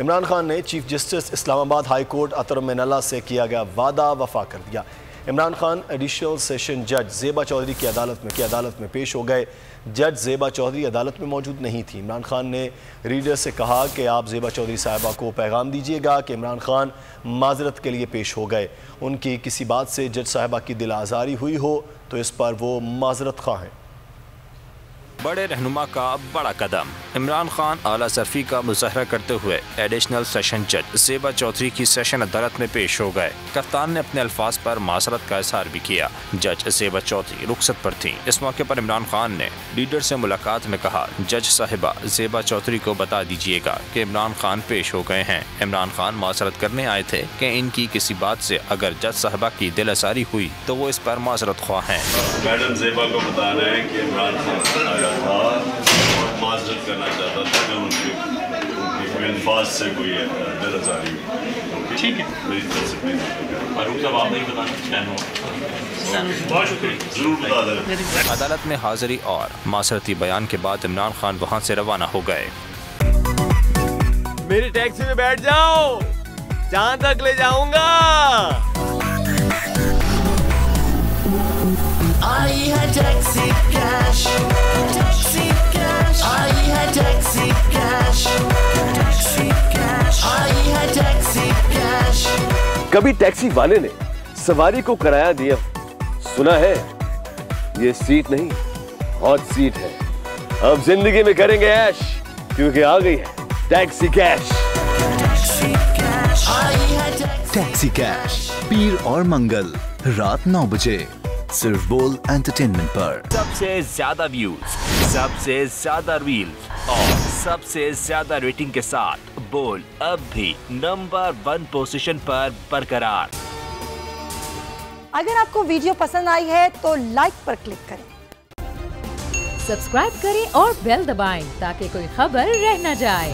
इमरान खान ने chief justice Islamabad high court Athar Minallah से किया गया वादा वफा कर दिया। इमरान खान एडिशनल सेशन जज ज़ेबा चौधरी की अदालत में पेश हो गए। जज ज़ेबा चौधरी अदालत में मौजूद नहीं थी। इमरान खान ने रीडर से कहा कि आप ज़ेबा चौधरी साहिबा को पैगाम दीजिएगा कि इमरान खान माजरत के लिए पेश हो गए। उनकी किसी बात से जज साहिबा की दिल आज़ारी हुई हो तो इस पर वो माजरत खा हैं। बड़े रहनुमा का बड़ा कदम। इमरान खान आला सरफी का मुजाहरा करते हुए एडिशनल सेशन जज ज़ेबा चौधरी की सेशन अदालत में पेश हो गए। कप्तान ने अपने अल्फाज पर माजरत का इजहार भी किया। जज ज़ेबा चौधरी रुखसत पर थीं। इस मौके पर इमरान खान ने लीडर से मुलाकात में कहा, जज साहिबा ज़ेबा चौधरी को बता दीजिएगा कि इमरान खान पेश हो गए हैं। इमरान खान माजरत करने आए थे कि इनकी किसी बात से अगर जज साहिबा की दिल आज़ारी हुई तो वो इस पर माजरत ख्वाह हैं। मैडम ज़ेबा को बता रहे हैं कि इमरान खान आया था और माजरत करना चाहता था कि उनकी अल्फाज से कोई दिल आज़ारी हुई। ठीक है, मेरी तरफ से फारूक साहब आप नहीं बताना, बहुत शुक्रिया, जरूर बता दें। अदालत में हाजिरी और माजरती बयान के बाद इमरान खान वहाँ से रवाना हो गए। मेरी टैक्सी में बैठ जाओ, जहाँ तक ले जाऊंगा। आई है टैक्सी कैश, टैक्सी कैश, आई है टैक्सी कैश, टैक्सी कैश, आई है टैक्सी कैश। कभी टैक्सी वाले ने सवारी को किराया दिया, सुना है ये सीट नहीं हॉट सीट है। अब जिंदगी में करेंगे ऐश, क्योंकि आ गई है टैक्सी कैश। टैक्सी कैश पीर और मंगल रात 9 बजे सिर्फ बोल एंटरटेनमेंट पर। सबसे ज्यादा व्यूज, सबसे ज्यादा रील्स और सबसे ज्यादा रेटिंग के साथ बोल अब भी नंबर 1 पोजीशन पर बरकरार। अगर आपको वीडियो पसंद आई है तो लाइक पर क्लिक करें, सब्सक्राइब करें और बेल दबाएं ताकि कोई खबर रह न जाए।